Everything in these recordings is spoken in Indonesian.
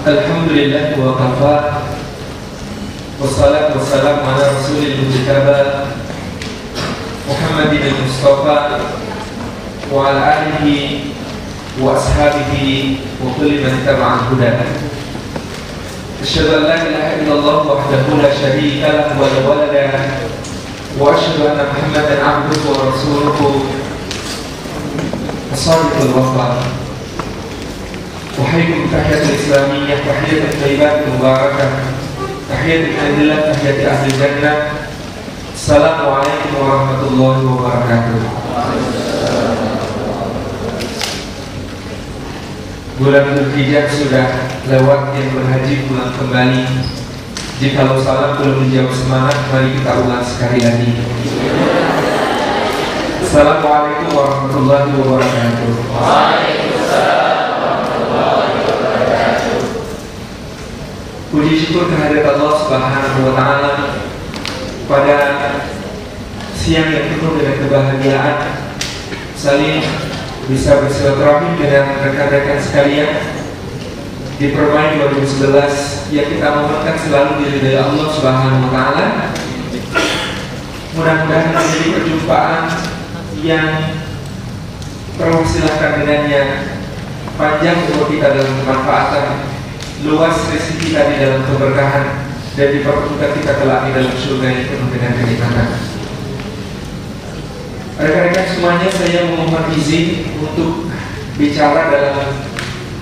Alhamdulillah wa kafa. Wassalatu wassalamu ala rasulil mujtaba Muhammadin al-Mustafa wa ala alihi wa ashabihi wa kulli man tabi'a hudahu. Asyhadu an la ilaha illallah wahdahu la syarika lahu wa la walada wa asyhadu anna Muhammadan abduhu wa rasuluhu as-sadiqul wafa. Wahaikum tahiyatul islamiyah, tahiyatul thayyibatul mubarakah, tahiyatul adillah, tahiyatul ahli jannah. Assalamualaikum warahmatullahi wabarakatuh. Bulan Dzulhijjah sudah lewat, yang berhaji pulang kembali. Jikalau salam belum menjawab semangat, mari kita ulang sekali lagi. Assalamualaikum warahmatullahi wabarakatuh. Waalaikumsalam. Puji syukur kehadirat Allah Subhanahu wa Ta'ala pada siang yang penuh dengan kebahagiaan, saling bisa bersilaturahmi dengan rekan-rekan sekalian di Permai 2011 yang kita mohonkan selalu diridhai Allah Subhanahu wa Ta'ala. Mudah-mudahan menjadi perjumpaan yang terwasilakan dengannya panjang umur kita dalam kemanfaatan, luas rezeki kita di dalam keberkahan, dan dipertemukan kita kelak di dalam surga yang penuh dengan kenikmatan. Rekan-rekan semuanya, saya memohon izin untuk bicara dalam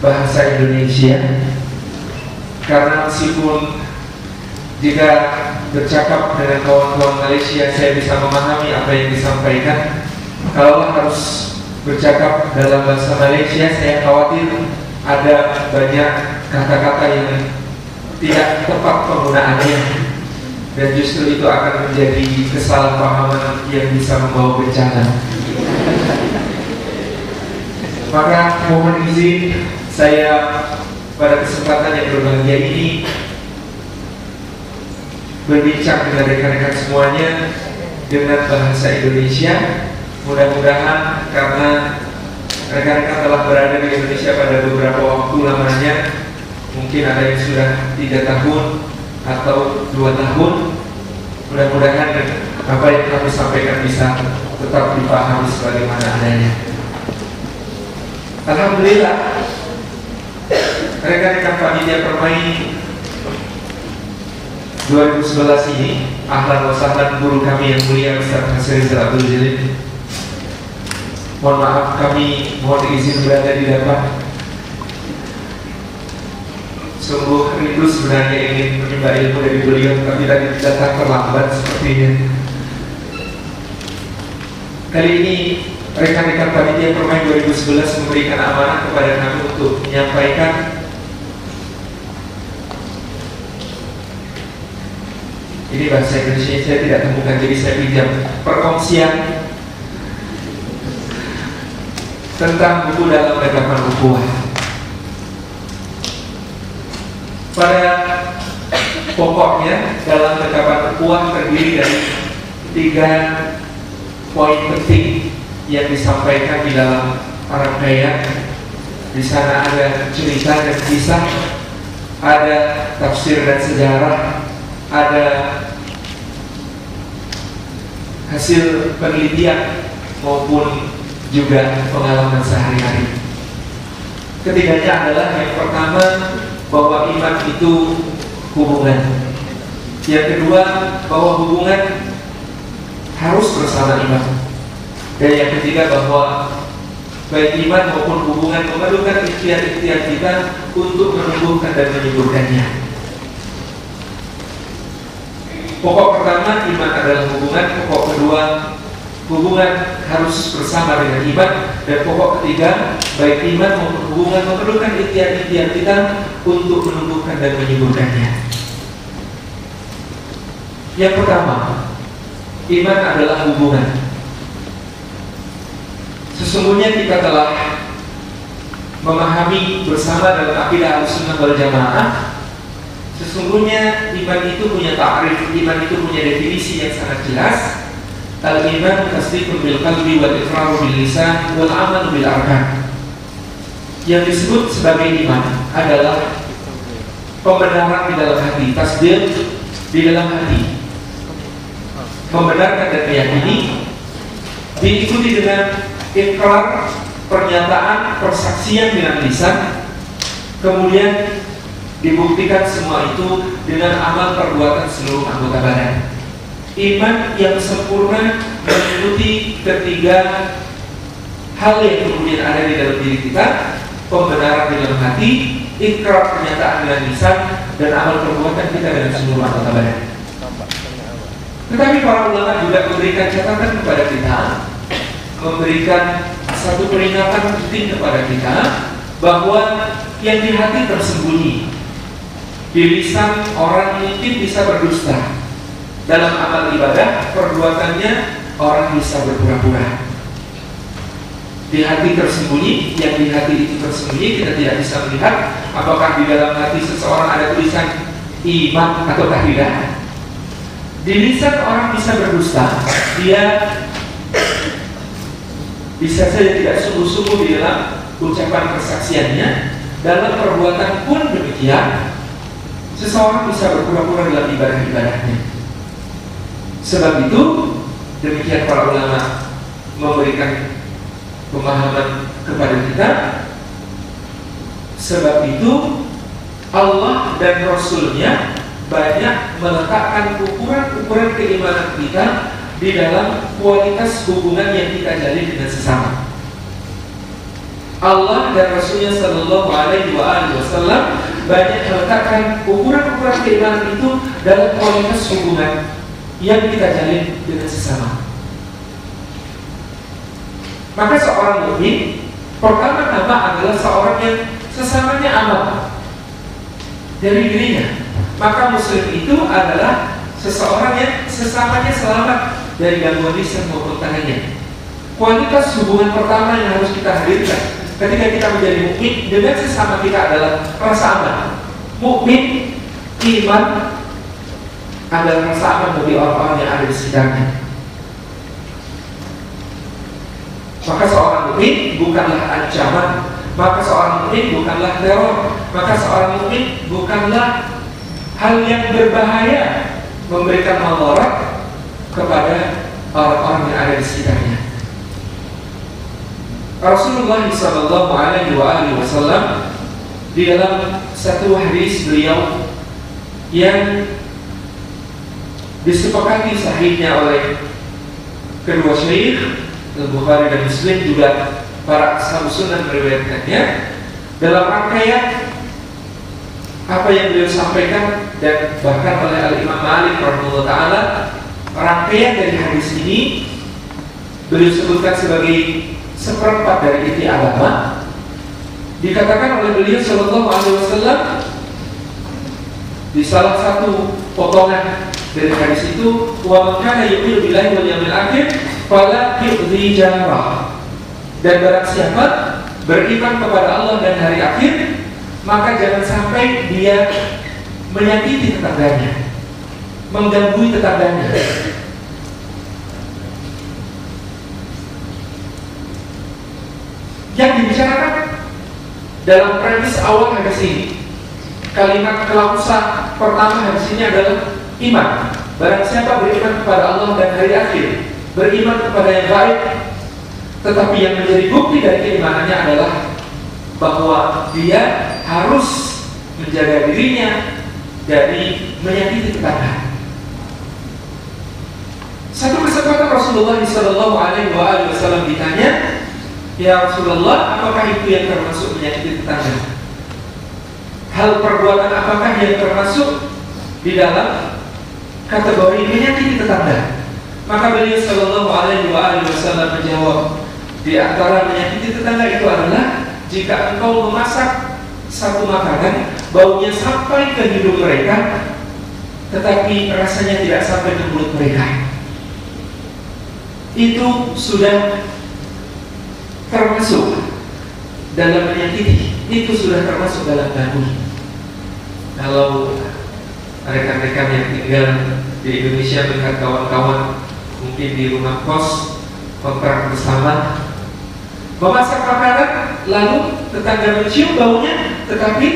bahasa Indonesia, karena meskipun jika bercakap dengan kawan-kawan Malaysia saya bisa memahami apa yang disampaikan, kalau harus bercakap dalam bahasa Malaysia saya khawatir ada banyak kata-kata yang tidak tepat penggunaannya, dan justru itu akan menjadi kesalahpahaman yang bisa membawa bencana. Maka mohon izin saya pada kesempatan yang berbahagia ini berbincang dengan rekan-rekan semuanya dengan bahasa Indonesia. Mudah-mudahan karena rekan-rekan telah berada di Indonesia pada beberapa waktu lamanya, mungkin ada yang sudah 3 tahun atau 2 tahun, mudah-mudahan apa yang kami sampaikan bisa tetap dipahami sebagaimana adanya. Alhamdulillah, rekan-rekan panitia Permai 2011 ini, ahlan wa sahlan guru kami yang mulia Ustaz Nasir Abdul Jalil. Mohon maaf, kami mohon izin berada di depan. Sungguh rindu sebenarnya ingin menimba ilmu dari beliau, tapi tadi datang terlambat sepertinya. Kali ini rekan-rekan panitia Permai 2011 memberikan amanah kepada kami untuk menyampaikan ini bahasa Indonesia saya tidak temukan, jadi saya pinjam perkongsian tentang buku dalam Dekapan Ukhuwah. Pada pokoknya dalam Dekapan Ukhuwah terdiri dari 3 poin penting yang disampaikan di dalam rangkaian. Di sana ada cerita dan kisah, ada tafsir dan sejarah, ada hasil penelitian maupun juga pengalaman sehari-hari. Ketiganya adalah, yang pertama, bahwa iman itu hubungan. Yang kedua, bahwa hubungan harus bersama iman. Dan yang ketiga, bahwa baik iman maupun hubungan memerlukan ikhtiar-ikhtiar kita untuk menumbuhkan dan menyuburkannya. Pokok pertama, iman adalah hubungan. Pokok kedua, hubungan harus bersama dengan iman. Dan pokok ketiga, baik iman maupun hubungan memerlukan ikhtiar-ikhtiar kita untuk menumbuhkan dan menyuburkannya. Yang pertama, iman adalah hubungan. Sesungguhnya kita telah memahami bersama dalam akidah Ahlussunnah wal Jamaah, sesungguhnya iman itu punya ta'rif, iman itu punya definisi yang sangat jelas. Al-iman tasdiqun bil qalbi wal iqraru bil lisan wal amal bil arkan. Yang disebut sebagai iman adalah pembenaran di dalam hati, tasdid di dalam hati, membenarkan dan meyakini, diikuti dengan ikrar, pernyataan, persaksian dengan lisan, kemudian dibuktikan semua itu dengan amal perbuatan seluruh anggota badan. Iman yang sempurna mengikuti ketiga hal yang kemudian ada di dalam diri kita: pembenaran di dalam hati, ikrar pernyataan dengan lisan, dan amal perbuatan kita dengan seluruh anggota badan. Tetapi para ulama juga memberikan catatan kepada kita, memberikan satu peringatan penting kepada kita, bahwa yang di hati tersembunyi, di lisan orang mungkin bisa berdusta, dalam amal ibadah perbuatannya orang bisa berpura-pura. Di hati tersembunyi, yang di hati itu tersembunyi kita tidak bisa melihat apakah di dalam hati seseorang ada tulisan iman atau tidak. Di lisan orang bisa berdusta, dia bisa saja tidak sungguh-sungguh di dalam ucapan kesaksiannya. Dalam perbuatan pun demikian, seseorang bisa berpura-pura dalam ibadah-ibadahnya. Sebab itu, demikian para ulama memberikan pemahaman kepada kita. Sebab itu Allah dan Rasulnya banyak meletakkan ukuran-ukuran keimanan kita di dalam kualitas hubungan yang kita jalin dengan sesama. Allah dan Rasulnya Sallallahu Alaihi Wasallam banyak meletakkan ukuran-ukuran keimanan itu dalam kualitas hubungan yang kita jalin dengan sesama. Maka seorang mukmin pertama-tama adalah seorang yang sesamanya aman dari dirinya. Maka muslim itu adalah seseorang yang sesamanya selamat dari gangguan lisan maupun tangannya. Kualitas hubungan pertama yang harus kita hadirkan ketika kita menjadi mukmin dengan sesama kita adalah rasa aman. Mukmin, iman adalah rasa aman bagi orang-orang yang ada di sekitarnya. Maka seorang mukmin bukanlah ancaman, maka seorang mukmin bukanlah teror, maka seorang mukmin bukanlah hal yang berbahaya memberikan madarat kepada orang-orang yang ada di sekitarnya. Rasulullah Sallallahu Alaihi Wasallam di dalam satu hadis beliau yang disepakati sahihnya oleh kedua syekh Al-Bukhari dan Muslim, juga para ashabus sunnah meriwayatkannya, dalam rangkaian apa yang beliau sampaikan dan bahkan oleh Al-Imam Malik rahimahullah ta'ala, rangkaian dari hadis ini beliau sebutkan sebagai seperempat dari inti agama. Dikatakan oleh beliau Sallallahu Alaihi Wasallam di salah satu potongan dari hadis itu, wa man kana yu'minu billahi wal yawmil akhir fala yu'dhi jarah, dan barang siapa beriman kepada Allah dan hari akhir, maka jangan sampai dia menyakiti tetangganya, mengganggu tetangganya. Yang dibicarakan dalam premis awal hadis ini, kalimat kelausan pertama hadis ini adalah iman. Barang siapa beriman kepada Allah dan hari akhir, beriman kepada yang baik, tetapi yang menjadi bukti dari keimanannya adalah bahwa dia harus menjaga dirinya dari menyakiti tetangga. Satu kesempatan Rasulullah Sallallahu Alaihi Wasallam ditanya, ya Rasulullah, apakah itu yang termasuk menyakiti tetangga? Hal perbuatan apakah yang termasuk di dalam kategori menyakiti tetangga? Maka beliau Sallallahu Alaihi Wasallam menjawab, di antara menyakiti tetangga itu adalah jika engkau memasak satu makanan, baunya sampai ke hidung mereka, tetapi rasanya tidak sampai ke mulut mereka. Itu sudah termasuk dalam menyakiti, itu sudah termasuk dalam ganggu. Kalau rekan-rekan yang tinggal di Indonesia melihat kawan-kawan mungkin di rumah kos, kontrak bersama, memasak makanan, lalu tetangga mencium baunya, tetapi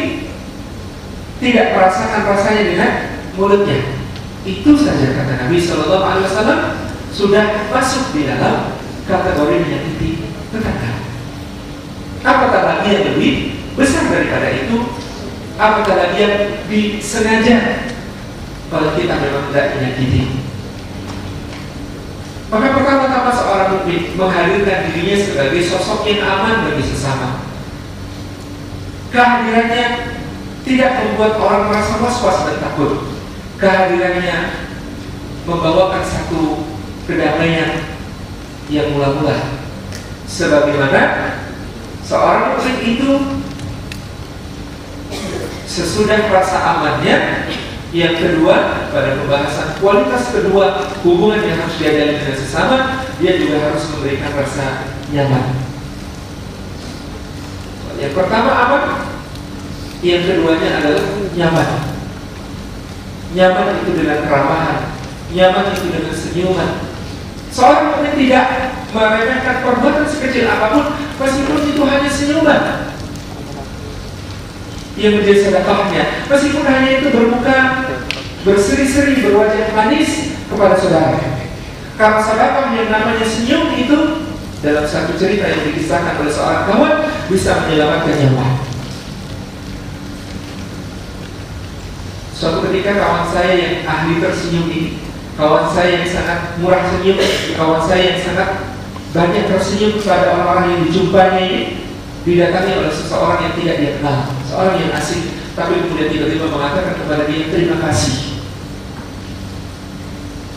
tidak merasakan rasanya dengan mulutnya. Itu saja kata Nabi Shallallahu Alaihi Wasallam sudah masuk di dalam kategori menyakiti tetangga. Apatah lagi yang lebih besar daripada itu? Apatah lagi yang disengaja kalau kita memang tidak menyakiti? Maka pertama-tama seorang mukmin menghadirkan dirinya sebagai sosok yang aman bagi sesama. Kehadirannya tidak membuat orang merasa was-was dan takut. Kehadirannya membawakan satu kedamaian yang mula-mula. Sebagaimana seorang mukmin itu sesudah rasa amannya, yang kedua pada pembahasan kualitas kedua hubungan yang harus dia jalin dengan sesama, dia juga harus memberikan rasa nyaman. Yang pertama aman, yang keduanya adalah nyaman. Nyaman itu dengan keramahan, nyaman itu dengan senyuman. Seorang mukmin tidak meremehkan perbuatan sekecil apapun, meskipun itu hanya senyuman yang menjadi sedekahnya, meskipun hanya itu bermuka, berseri-seri, berwajah manis kepada saudara. Karena sedekah yang namanya senyum itu dalam satu cerita yang dikisahkan oleh seorang kawan bisa menyelamatkan nyawa. Suatu ketika kawan saya yang ahli tersenyum ini, kawan saya yang sangat murah senyum, kawan saya yang sangat banyak tersenyum kepada orang-orang yang dijumpai ini, didatangi oleh seseorang yang tidak dia kenal, seorang yang asing, tapi kemudian tiba-tiba mengatakan kepada dia terima kasih.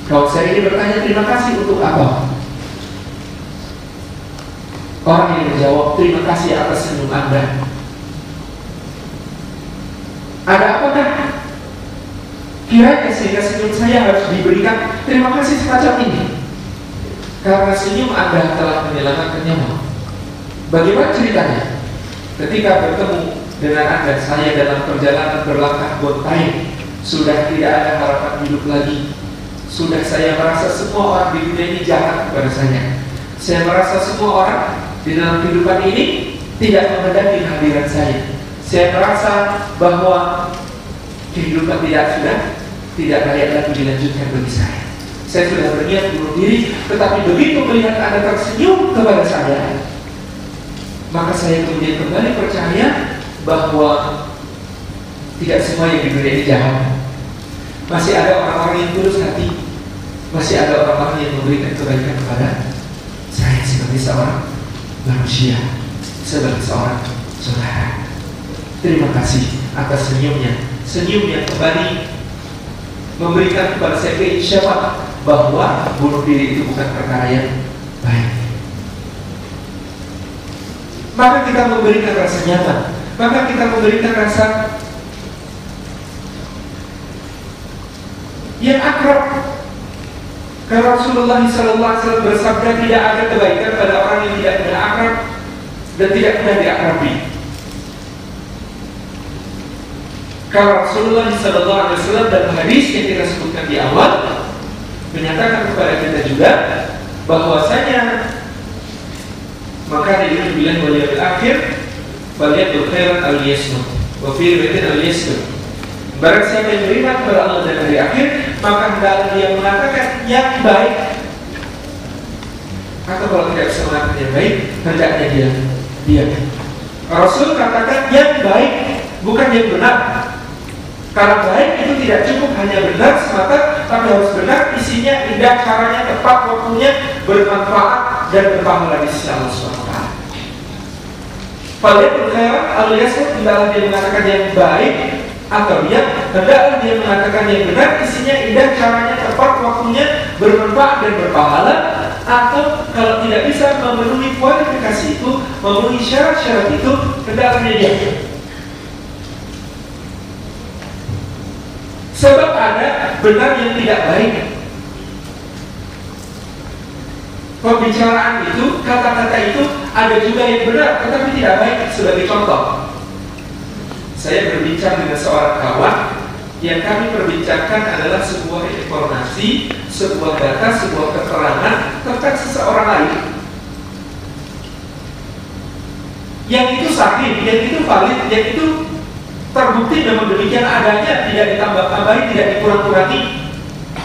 Kawan saya ini bertanya terima kasih untuk apa? Orang yang menjawab terima kasih atas senyum Anda. Ada apakah kiranya sehingga senyum saya harus diberikan terima kasih semacam ini? Karena senyum Anda telah menyelamatkan nyawa. Bagaimana ceritanya? Ketika bertemu dengan Anda, saya dalam perjalanan berlangkah gontai, sudah tidak ada harapan hidup lagi. Sudah saya merasa semua orang di dunia ini jahat kepada saya. Saya merasa semua orang di dalam kehidupan ini tidak mengendaki kehadiran saya. Saya merasa bahwa kehidupan tidak layak lagi dilanjutkan bagi saya. Saya sudah berniat bunuh diri, tetapi begitu melihat Anda tersenyum kepada saya, maka saya kemudian kembali percaya bahwa tidak semua yang di dunia ini jahat. Masih ada orang-orang yang tulus hati, masih ada orang-orang yang memberikan kebaikan kepada saya sebagai seorang manusia, sebagai seorang saudara. Terima kasih atas senyumnya, senyum yang kembali memberikan kepada saya keinsyarat bahwa bunuh diri itu bukan perkara yang baik. Maka kita memberikan rasa nyaman, maka kita memberikan rasa yang akrab. Karena Rasulullah SAW bersabda tidak ada kebaikan pada orang yang tidak mudah akrab dan tidak mudah diakrabi. Karena Rasulullah SAW dalam hadis yang kita sebutkan di awal menyatakan kepada kita juga bahwasanya maka dia bilang bahwa akhir beliau berkhairan al-yasmut wa fi riwayatin al-yasmut. Barang siapa yang beriman kepada Allah dan hari akhir, maka hendaklah dia mengatakan yang baik, atau kalau tidak bisa mengatakan yang baik, hendaknya dia diam. Rasul katakan yang baik, bukan yang benar. Karena baik itu tidak cukup hanya benar semata, tapi harus benar, isinya indah, caranya tepat, waktunya bermanfaat dan berpahala di sisi Allah SWT. Pada berkhairan al-yasmut, hendaklah dia mengatakan yang baik, atau dia hendaklah dia mengatakan yang benar, isinya indah, caranya tepat, waktunya bermanfaat dan berpahala. Atau kalau tidak bisa memenuhi kualifikasi itu, memenuhi syarat-syarat itu, hendaklah dia diam. Sebab ada benar yang tidak baik. Pembicaraan itu, kata-kata itu ada juga yang benar tetapi tidak baik. Sebagai contoh, saya berbincang dengan seorang kawan, yang kami perbincangkan adalah sebuah informasi, sebuah data, sebuah keterangan tentang seseorang lain yang itu sahih, yang itu valid, yang itu terbukti memang demikian adanya, tidak ditambah-tambahi, tidak dikurang-kurangi.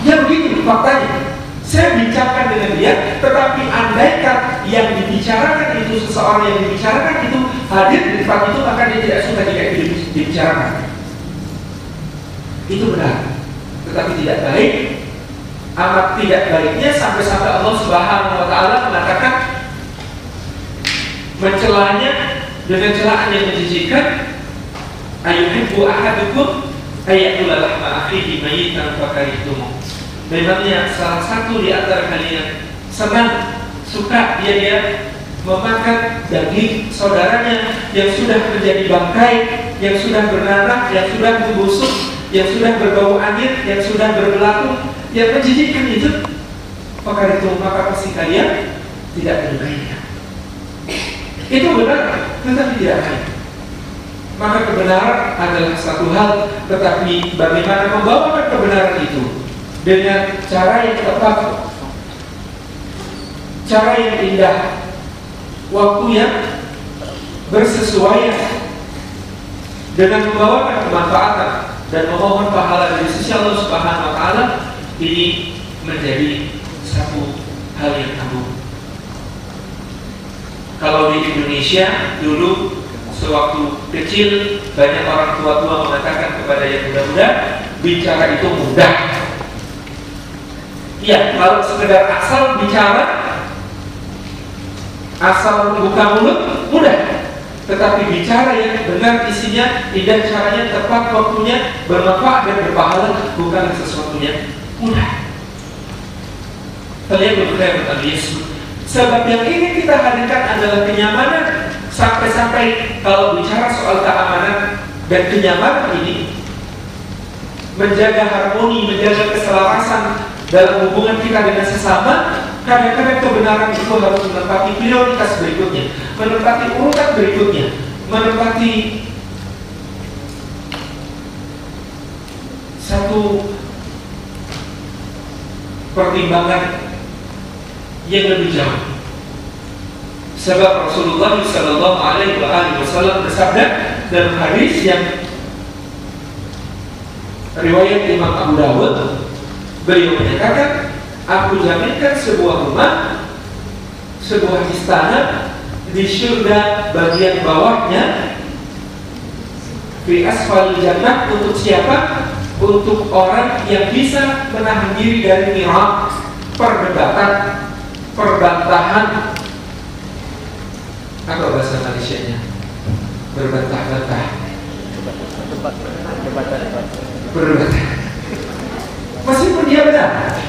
Ya begitu faktanya. Saya bincangkan dengan dia, tetapi andaikan yang dibicarakan itu, seseorang yang dibicarakan itu hadir di tempat itu, maka dia tidak suka jika itu dibicarakan. Itu benar, tetapi tidak baik. Amat tidak baiknya sampai-sampai Allah Subhanahu wa Ta'ala mengatakan, mencelanya dengan celaan yang menjijikkan. Ayuhibbu ahadukum ayakula lahma akhihi mayitan fakarihtumuh. Memangnya salah satu di antara kalian senang, suka dia memakan daging saudaranya yang sudah menjadi bangkai, yang sudah bernanah, yang sudah membusuk, yang sudah berbau angin, yang sudah berbelatung, yang menjijikkan itu? Maka pasti kalian tidak menyukainya. Itu benar, tetapi tidak baik. Maka kebenaran adalah satu hal, tetapi bagaimana membawakan kebenaran itu dengan cara yang tepat, cara yang indah, waktu yang bersesuaian, dengan membawakan kemanfaatan dan memohon pahala dari sisi Allah Subhanahu wa Ta'ala, ini menjadi satu hal yang agung. Kalau di Indonesia dulu sewaktu kecil, banyak orang tua-tua mengatakan kepada yang muda-muda, bicara itu mudah. Ya, kalau sekedar asal bicara, asal membuka mulut, mudah. Tetapi bicara yang benar isinya, indah caranya, tepat waktunya, bermanfaat dan berpahala, bukan sesuatu yang mudah. Kalian berkata tentang Yesus. Sebab yang ingin kita hadirkan adalah kenyamanan. Sampai-sampai kalau bicara soal keamanan dan kenyamanan ini, menjaga harmoni, menjaga keselarasan dalam hubungan kita dengan sesama, kadang-kadang kebenaran itu harus menempati prioritas berikutnya, menempati urutan berikutnya, menempati satu pertimbangan yang lebih jauh. Sebab Rasulullah Sallallahu Alaihi Wasallam bersabda dalam hadis yang riwayat Imam Abu Dawud, beliau menyatakan, aku jaminkan sebuah rumah, sebuah istana di surga bagian bawahnya, fi asfal jannah, untuk siapa? Untuk orang yang bisa menahan diri dari mirah, perdebatan, perbantahan. Apa bahasa Malaysianya? Berbantah-bantah. Berbantah. Meskipun dia benar.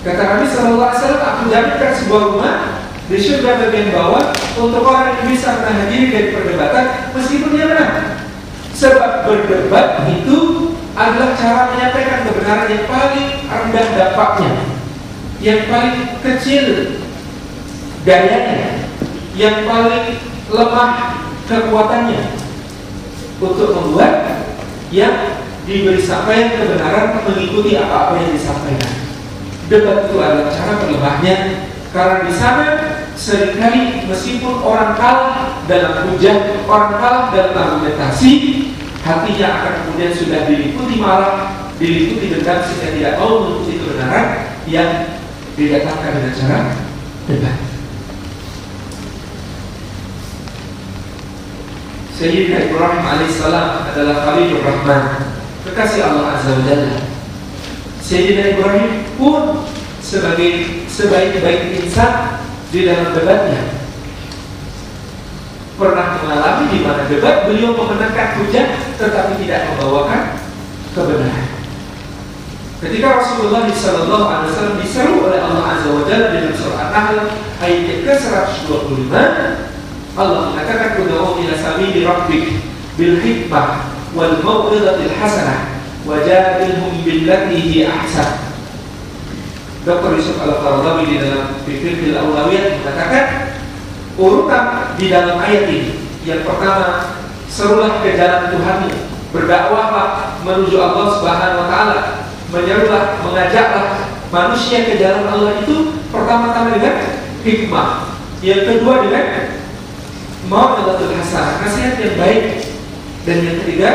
Kata Nabi Sallallahu Alaihi Wasallam, aku jaminkan sebuah rumah di surga bagian bawah untuk orang yang bisa menahan diri dari perdebatan, meskipun dia benar. Sebab berdebat itu adalah cara menyampaikan kebenaran yang paling rendah dampaknya, yang paling kecil gayanya, yang paling lemah kekuatannya, untuk membuat yang diberi sampaian kebenaran mengikuti apa-apa yang disampaikan. Debat itu adalah cara terlemahnya, karena di sana seringkali meskipun orang kalah dalam hujah, orang kalah dalam argumentasi, hatinya akan kemudian sudah diliputi marah, diliputi dendam, sehingga tidak mau mengikuti kebenaran yang didatangkan dengan cara debat. Sayyidina Ibrahim alaihissalam adalah Khalilur Rahman, kekasih Allah Azza wa Jalla. Sayyidina Ibrahim pun sebagai sebaik-baik insan di dalam debatnya pernah mengalami di mana debat beliau memenangkan hujah tetapi tidak membawakan kebenaran. Ketika Rasulullah SAW diseru oleh Allah Azza wa Jalla dalam surah An-Nahl ayat ke-125, Allah mengatakan, "Ud'u ila sabili rabbik bil hikmah wal mau'izatil hasanah wajadilhum billati hi ahsan." Dr. Yusuf Al-Qaradawi di dalam Fiqhul Aulawiyat mengatakan, urutan di dalam ayat ini, yang pertama, serulah ke jalan Tuhanmu, berdakwahlah menuju Allah Subhanahu wa Ta'ala, menyerulah, mengajaklah manusia ke jalan Allah itu pertama-tama dengan hikmah, yang kedua dengan mau'izatul hasanah, nasihat yang baik, Dan yang ketiga,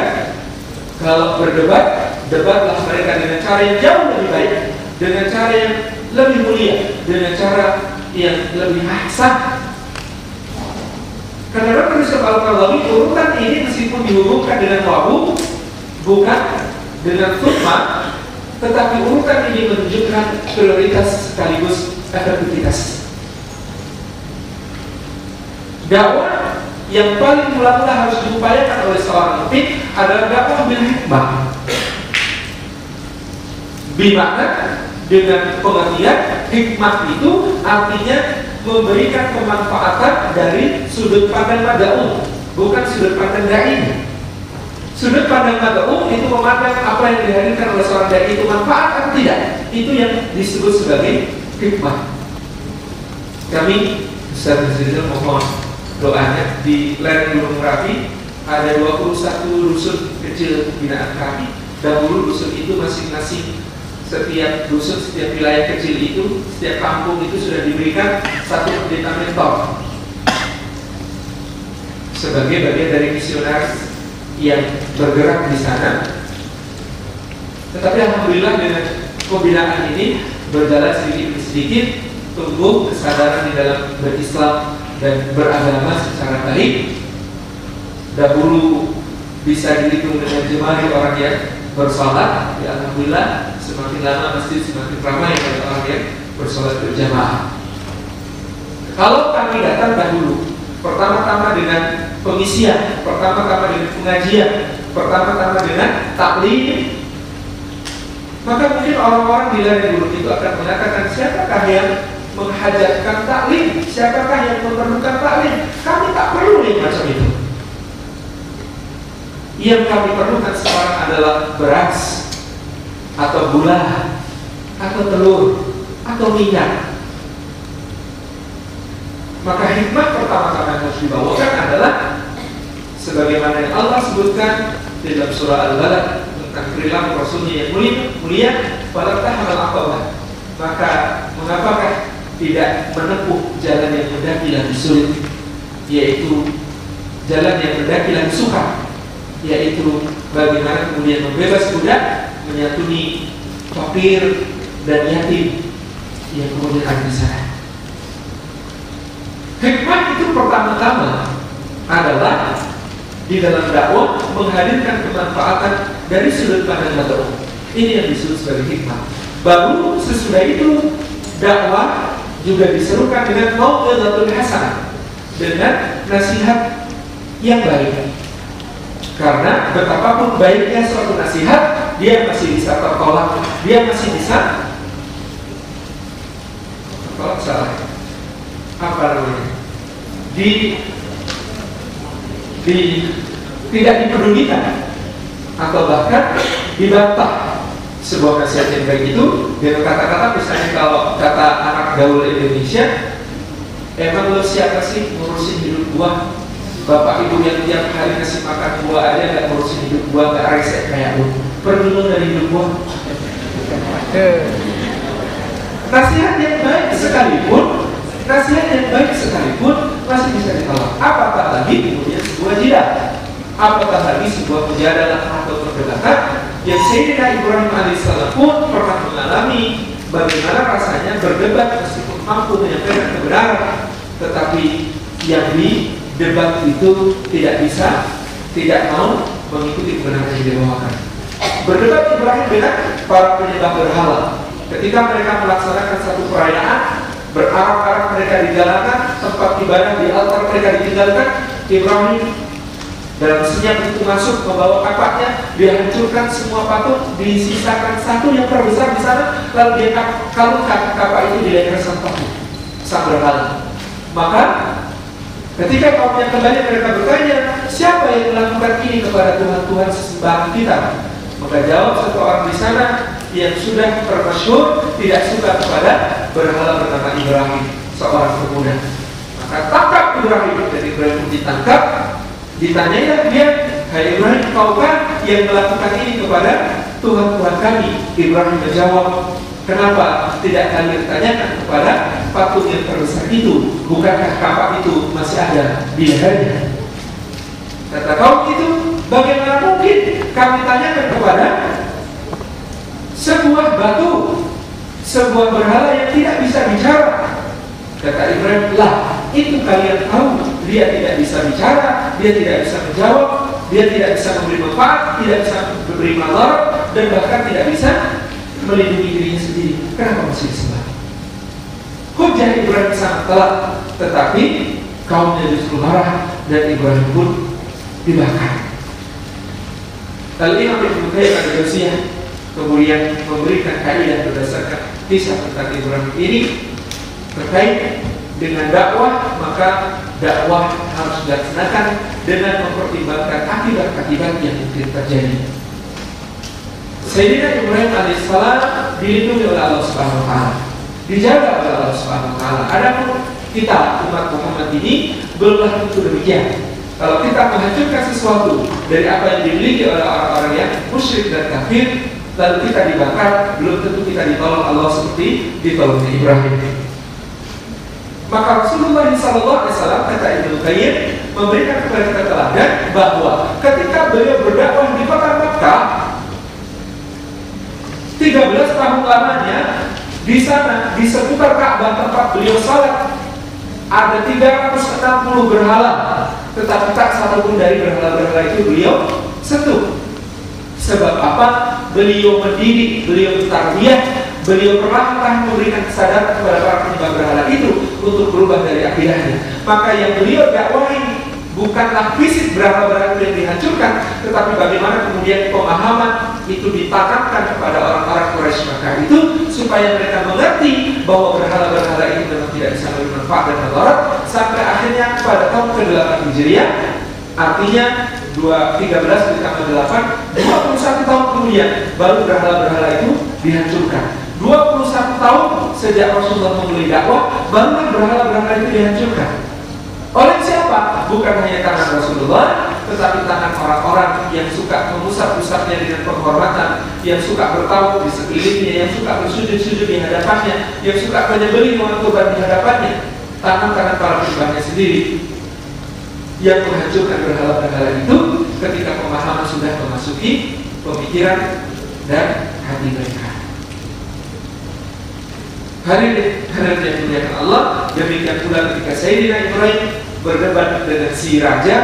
kalau berdebat, debatlah mereka dengan cara yang jauh lebih baik, dengan cara yang lebih mulia, dengan cara yang lebih ahsan. Karena penulis Al-Qaradawi urutan ini meskipun dihubungkan dengan wawu, bukan dengan thumma, tetapi urutan ini menunjukkan prioritas sekaligus efektivitas. Dakwah yang paling mula-mula harus diupayakan oleh seorang mukmin adalah dakwah bil hikmah. Bimakna dengan pengertian hikmah itu artinya memberikan pemanfaatan dari sudut pandang mad'u, bukan sudut pandang dai. Sudut pandang mad'u itu memandang apa yang dihadirkan oleh seorang dai itu manfaat atau tidak. Itu yang disebut sebagai hikmah. Kami Ustaz Rizal mohon doanya di lereng Gunung Merapi ada 21 dusun kecil binaan kami. Dahulu dusun itu masing-masing, setiap dusun, setiap wilayah kecil itu, setiap kampung itu sudah diberikan satu pendeta mentor sebagai bagian dari misionaris yang bergerak di sana. Tetapi alhamdulillah dengan pembinaan ini berjalan sedikit demi sedikit, tumbuh kesadaran di dalam berislam dan beragama secara baik. Dahulu bisa dihitung dengan jemari orang yang bersolat, ya alhamdulillah semakin lama masjid semakin ramai oleh orang yang bersolat berjamaah. Kalau kami datang dahulu, pertama-tama dengan pengisian, pertama-tama dengan pengajian, pertama-tama dengan taklim, maka mungkin orang-orang di lereng gunung itu akan mengatakan, siapakah yang menghajatkan taklim? Siapakah yang memerlukan taklim? Kami tak perlu yang macam itu. Yang kami perlukan sekarang adalah beras, atau gula, atau telur, atau minyak. Maka hikmah pertama-tama yang harus dibawakan adalah sebagaimana yang Allah sebutkan di dalam surah Al-Balad tentang perilaku Rasulnya yang mulia, falatahal aqabah. Maka mengapakah tidak menempuh jalan yang mendaki lagi sulit, yaitu jalan yang mendaki lagi sukar, yaitu bagaimana kemudian membebas budak, menyatuni fakir dan yatim yang kemudian ada di sana. Hikmah itu pertama-tama adalah di dalam dakwah menghadirkan kemanfaatan dari sudut pandang dakwah. Ini yang disebut sebagai hikmah. Baru sesudah itu dakwah juga diserukan dengan mau'izatul hasanah, dengan nasihat yang baik. Karena betapapun baiknya suatu nasihat, dia masih bisa tertolak, dia masih bisa tertolak salah. Apa namanya? Tidak dipedulikan atau bahkan dibantah. Sebuah nasihat yang baik itu dengan kata-kata, misalnya kalau kata anak gaul Indonesia, emang lo siapa sih ngurusin hidup gua? Bapak ibu yang tiap hari kasih makan gua aja gak ngurusin hidup gua, gak resek kayak lu. Pergi lu dari hidup gua. Nasihat yang baik sekalipun, masih bisa ditolak. Apatah lagi kemudian sebuah jidat, apatah lagi sebuah mujadalah atau perdebatan yang Sayyidina Ibrahim alaihissalam pun pernah mengalami bagaimana rasanya berdebat meskipun mampu menyampaikan kebenaran, tetapi yang di debat itu tidak mau mengikuti kebenaran yang dibawakan. Berdebat Ibrahim dengan para penyembah berhala. Ketika mereka melaksanakan satu perayaan, berarak-arak mereka di jalanan, tempat ibadah di altar mereka ditinggalkan, Ibrahim dalam senyap itu masuk membawa kapaknya, dia hancurkan semua patung, disisakan satu yang terbesar di sana, lalu dia kalungkan kapak itu di leher sang patung, sang berhala. Maka ketika kaumnya kembali, mereka bertanya, siapa yang melakukan ini kepada Tuhan-Tuhan sesembahan kita? Maka jawab satu orang di sana yang sudah termasyhur tidak suka kepada berhala bernama Ibrahim, seorang pemuda. Maka tangkap Ibrahim, dan Ibrahim ditangkap. Ditanyailah dia, hai Ibrahim, kaukah yang melakukan ini kepada Tuhan-Tuhan kami? Ibrahim menjawab, kenapa tidak kalian tanyakan kepada patung yang terbesar itu? Bukankah kapak itu masih ada di lehernya? Kata kaum itu, Bagaimana mungkin kami tanyakan kepada sebuah batu, sebuah berhala yang tidak bisa bicara? Kata Ibrahim, lah itu kalian tahu, dia tidak bisa bicara, dia tidak bisa menjawab, dia tidak bisa memberi manfaat, tidak bisa memberi madarat, dan bahkan tidak bisa melindungi dirinya sendiri. Kenapa masih disembah? Hujah Ibrahim sangat telak, tetapi kaumnya justru marah dan Ibrahim pun dibakar. Al-Imam Ibnu Qayyim al-Jauziyah kemudian memberikan kaidah berdasarkan kisah tentang Ibrahim ini terkait dengan dakwah. Maka dakwah harus dilaksanakan dengan mempertimbangkan akibat-akibat yang mungkin terjadi. Sayyidina Ibrahim alaihissalam dilindungi oleh Allah Subhanahu wa taala, dijaga oleh Allah Subhanahu wa taala. Adapun kita umat Muhammad ini belum tentu demikian. Kalau kita menghancurkan sesuatu dari apa yang dimiliki oleh orang-orang yang musyrik dan kafir, lalu kita dibakar, belum tentu kita ditolong Allah seperti ditolongnya Ibrahim. Maka Rasulullah SAW, kata Ibnu Qayyim, memberikan kepada kita teladan bahwa ketika beliau berdakwah di kota Makkah 13 tahun lamanya, di sana di seputar Ka'bah tempat beliau salat ada 360 berhala, tetapi tak satu pun dari berhala-berhala itu beliau sentuh. Sebab apa? Beliau mendidik, beliau bertarbiyah, beliau perlahan-lahan memberikan kesadaran kepada para penyembah berhala itu untuk berubah dari akidahnya. Maka yang beliau dakwahi bukanlah fisik berhala-berhala yang dihancurkan, tetapi bagaimana kemudian pemahaman itu ditanamkan kepada orang-orang Quraisy Makkah itu, supaya mereka mengerti bahwa berhala-berhala itu memang tidak bisa memberi manfaat dan madarat. Sampai akhirnya pada tahun ke-8 Hijriah, artinya 13 ditambah 8, 21 tahun kemudian baru berhala-berhala itu dihancurkan. 21 tahun sejak Rasulullah memulai dakwah, barulah berhala-berhala itu dihancurkan. Oleh siapa? Bukan hanya tangan Rasulullah, tetapi tangan orang-orang yang suka mengusap-usapnya dengan penghormatan, yang suka bertawaf di sekelilingnya, yang suka bersujud-sujud di hadapannya, yang suka menyembelih hewan kurban di hadapannya. Tangan-tangan para penyembahnya sendiri yang menghancurkan berhala-berhala itu ketika pemahaman sudah memasuki pemikiran dan hati mereka. Hadirin yang dimuliakan Allah, demikian pula ketika Sayyidina Ibrahim berdebat dengan si raja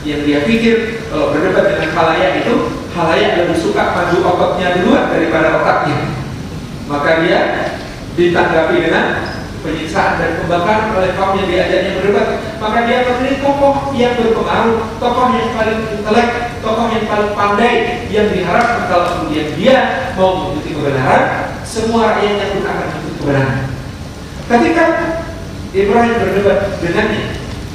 yang dia pikir kalau berdebat dengan khalayak itu, khalayak lebih suka maju otaknya duluan daripada otaknya. Maka dia ditanggapi dengan penyiksaan dan pembakaran oleh kaum yang diajaknya berdebat. Maka dia memilih tokoh yang berpengaruh, tokoh yang paling intelek, tokoh yang paling pandai, yang diharapkan kalau kemudian dia mau mengikuti kebenaran, semua rakyatnya pun akan mengikuti kebenaran. Ketika Ibrahim berdebat dengannya,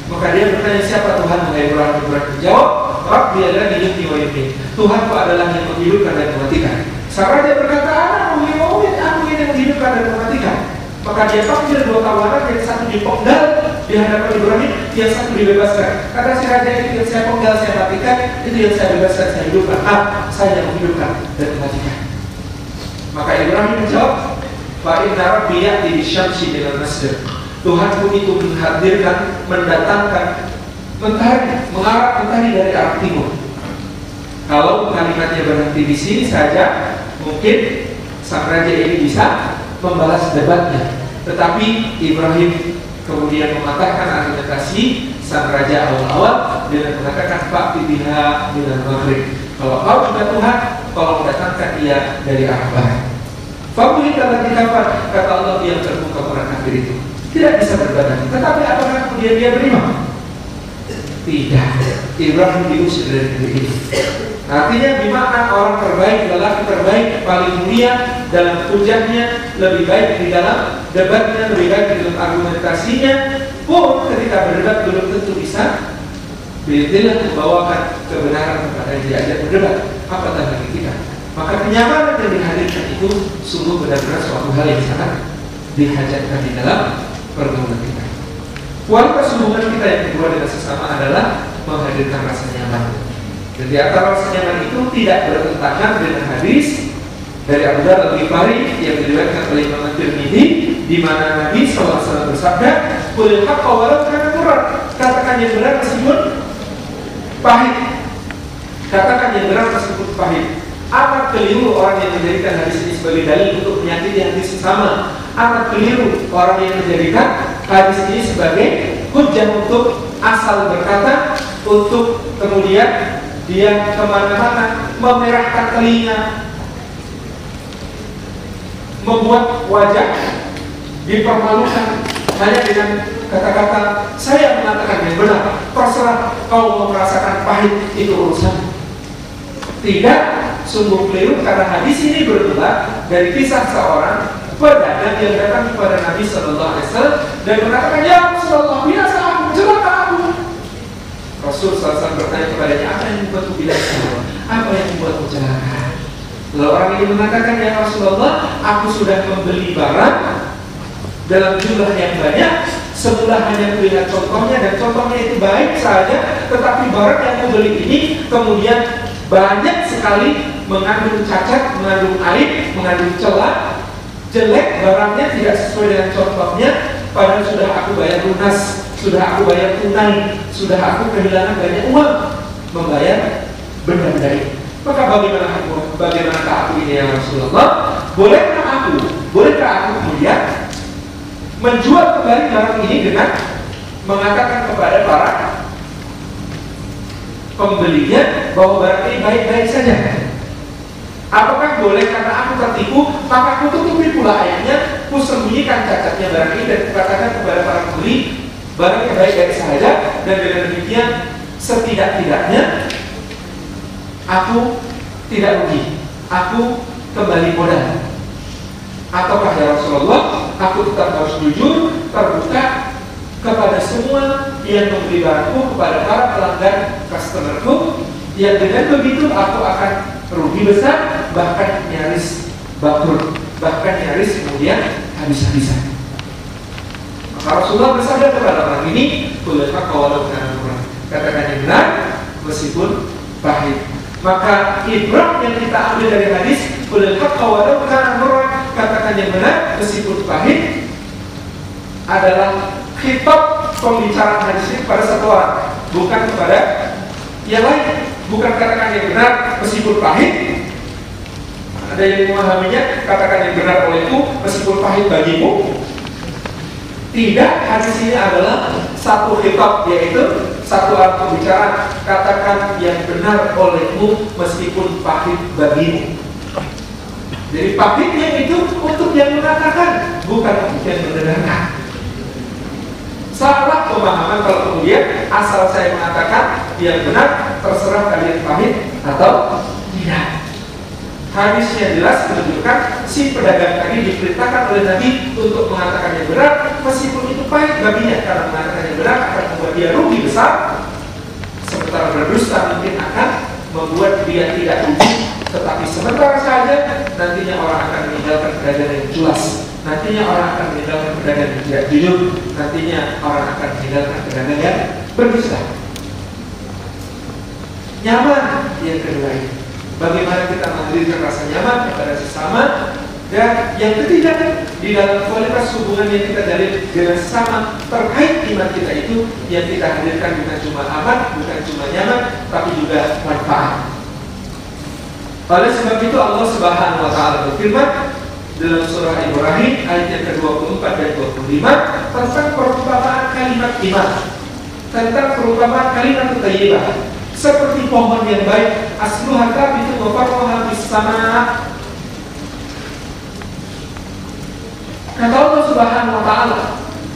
maka dia bertanya, siapa Tuhan? Ibrahim menjawab, Rabbi adalah yuhyi wa yumiit. Tuhanku adalah yang menghidupkan dan mematikan. Sang raja berkata, aku yang menghidupkan dan mematikan. Maka dia panggil dua tawanan, yang satu dipenggal di hadapan Ibrahim, yang satu dibebaskan. Kata si raja, itu yang saya penggal, saya matikan, itu yang saya bebaskan, saya hidupkan. Saya yang menghidupkan dan mematikan. Maka Ibrahim menjawab, fa inna rabbi ya'ti bisyamsi minal masjid. Tuhanku itu menghadirkan, mendatangkan mentari, mengarah mentari dari arah timur. Kalau kalimatnya berhenti di sini saja, mungkin sang raja ini bisa membalas debatnya. Tetapi Ibrahim kemudian mematahkan argumentasi sang raja awal-awal dengan mengatakan Fa'ti biha minal maghrib. Kalau kau juga Tuhan, tolong datangkan dia dari arah barat. Fa'buhi kalati kafar, kata Allah yang terbuka orang kafir itu tidak bisa berbalik. Tetapi apakah kemudian dia beriman? Tidak. Ibrahim diusir dari negeri ini. Artinya bimakna orang terbaik, lelaki terbaik, paling mulia dalam hujahnya, lebih baik di dalam debatnya, lebih baik di dalam argumentasinya, pun ketika berdebat belum tentu bisa bila membawakan kebenaran kepada yang diajak berdebat. Apatah lagi kita. Maka kenyamanan yang dihadirkan itu sungguh benar-benar suatu hal yang sangat dihajatkan di dalam pergaulan kita. Kualitas hubungan kita yang kedua dengan sesama adalah menghadirkan rasa nyaman. Dan di antara rasa nyaman itu tidak bertentangan dengan hadis dari Abu Dzar Al-Ghifari yang diriwayatkan oleh Imam At-Tirmidzi, di mana Nabi SAW bersabda, "Qulil haqqa walau kana murran." Katakan yang benar meskipun pahit. Katakan yang benar meskipun pahit. Amat keliru orang yang menjadikan hadis ini sebagai dalil untuk menyakiti hati sesama. Amat keliru orang yang menjadikan hadis ini sebagai hujjah untuk asal berkata, untuk kemudian dia kemana-mana memerahkan telinga, membuat wajah dipermalukan hanya dengan kata-kata saya mengatakan yang benar, terserah kau mau merasakan pahit, itu urusan. Tidak, sungguh keliru, karena hadis ini bermula dari kisah seorang pedagang yang datang kepada Nabi Sallallahu Alaihi Wasallam dan mengatakan, ya Rasulullah, biasa aku, celaka aku. Rasul SAW bertanya kepadanya, apa yang membuatku binasa? Apa yang membuatku celaka? Lalu orang ini mengatakan, ya Rasulullah, aku sudah membeli barang dalam jumlah yang banyak. Semula hanya melihat contohnya dan contohnya itu baik saja, tetapi barang yang aku beli ini kemudian banyak sekali mengandung cacat, mengandung aib, mengandung celah, jelek, barangnya tidak sesuai dengan contohnya. Padahal sudah aku bayar lunas, sudah aku bayar tunai, sudah aku kehilangan banyak uang membayar benda-benda ini. Maka bagaimanakah aku ini ya Rasulullah? Bolehkah aku kemudian menjual kembali barang ini dengan mengatakan kepada para pembelinya bahwa barang ini baik-baik saja? Apakah boleh karena aku tertipu maka aku tutupi pula aibnya, aku sembunyikan cacatnya barang ini dan katakan kepada para pembeli barang yang baik-baik saja, dan dengan demikian setidak-tidaknya aku tidak rugi, aku kembali modal? Ataukah ya Rasulullah, aku tetap harus jujur, terbuka kepada semua yang membeli barangku, kepada para pelanggan customerku, yang dengan begitu aku akan rugi besar, bahkan nyaris bangkrut, bahkan nyaris kemudian habis-habisan. Maka Rasulullah bersabda kepada orang ini, "Qul haqqa walau kana murran." Katakan yang benar meskipun pahit. Maka ibrah yang kita ambil dari hadis "Qul haqqa walau kana murran", katakan yang benar meskipun pahit, adalah khitab pembicaraan hadis ini pada satu orang, bukan kepada yang lain. Bukan katakan yang benar meskipun pahit. Ada yang memahaminya katakan yang benar olehku meskipun pahit bagimu. Tidak, hadis ini adalah satu khitab, yaitu satu orang pembicaraan. Katakan yang benar olehmu meskipun pahit bagimu. Jadi pahitnya itu untuk yang mengatakan, bukan untuk yang mendengarkan. Salah pemahaman kalau kemudian asal saya mengatakan yang benar, terserah kalian pahit atau tidak. Hadisnya jelas menunjukkan si pedagang tadi diperintahkan oleh Nabi untuk mengatakan yang benar meskipun itu pahit baginya, karena mengatakan yang benar akan membuat dia rugi besar, sementara berdusta mungkin akan membuat dia tidak rugi, tetapi sementara saja nantinya orang akan meninggalkan pedagang yang jelas. Nantinya orang akan meninggalkan pedagang yang tidak jujur. Nantinya orang akan meninggalkan pedagang yang berdusta. Nyaman yang kedua ini, bagaimana kita menghadirkan rasa nyaman kepada sesama. Dan yang ketiga, di dalam kualitas hubungan yang kita jalin dengan sesama terkait iman kita itu, yang kita hadirkan bukan cuma aman, bukan cuma nyaman, tapi juga manfaat. Oleh sebab itu Allah Subhanahu wa taala berfirman dalam surah Ibrahim ayat yang ke-24 dan 25 tentang perumpamaan kalimat iman, tentang perumpamaan kalimat thayyibah, seperti pohon yang baik, asluha thabitun wa far'uha fis sama'. Kata Allah Subhanahu wa taala,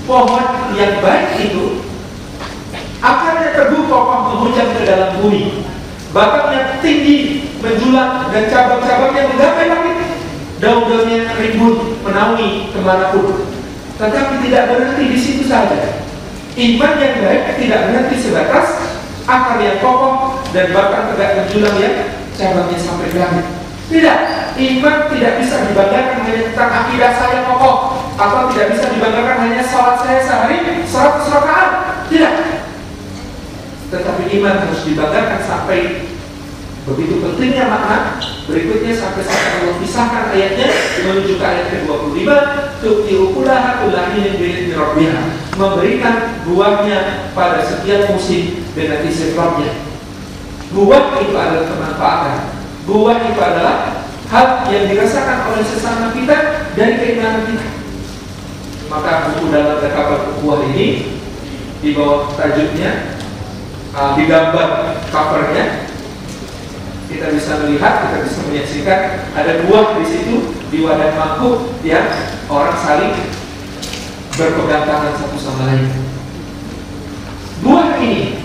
pohon yang baik itu akarnya teguh kokoh menghujam ke dalam bumi, batangnya tinggi menjulang dan cabang-cabangnya menggapai langit. Daun-daunnya rimbun menaungi kemanapun. Tetapi tidak berhenti di situ saja. Iman yang baik tidak berhenti sebatas akar yang kokoh dan batang tegak menjulang yang cabangnya sampai ke langit. Tidak, iman tidak bisa dibanggakan hanya tentang akidah saya kokoh, atau tidak bisa dibanggakan hanya salat saya sehari 100 rakaat. Tidak. Tetapi iman harus dibanggakan sampai begitu pentingnya makna berikutnya, sampai Allah pisahkan ayatnya menuju ke ayat ke-25, tu'ti ukulaha kullahinin bi'izni rabbiha, memberikan buahnya pada setiap musim dengan izin Rabbnya. Buah itu adalah kemanfaatan. Buah itu adalah hal yang dirasakan oleh sesama kita dari keimanan kita. Maka buku dalam rekapan buah ini di bawah tajuknya, digambar covernya, kita bisa melihat, kita bisa menyaksikan ada buah di situ di wadah mangkuk yang orang saling berpegang tangan satu sama lain. Buah ini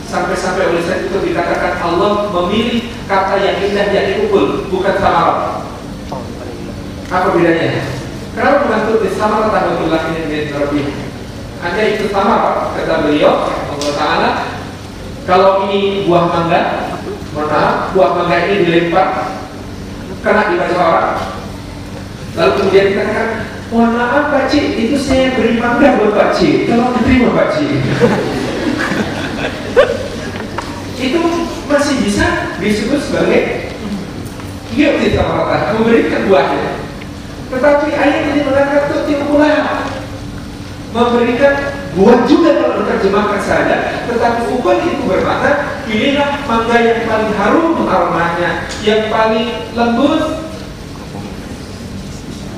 sampai-sampai oleh saya itu dikatakan Allah memilih kata yang indah yakni ukul, bukan samarat. Apa bedanya? Kenapa bukan tulis samarat atau tulah ini dengan Rabbih? Hanya itu samarat, kata beliau Allah Ta'ala. Kalau ini buah mangga, buah mangga ini dilempar, kena dibaca orang, lalu kemudian dikatakan, mohon maaf Pak Cik, itu saya beri mangga buat Pak Cik, tolong diterima Pak Cik. Itu masih bisa disebut sebagai yu'ti samaratan, memberikan buahnya. Tetapi ayat ini mengatakan tu'ti ukulaha, memberikan buah juga kalau diterjemahkan saja. Tetapi ukul itu bermakna pilihlah mangga yang paling harum aromanya, yang paling lembut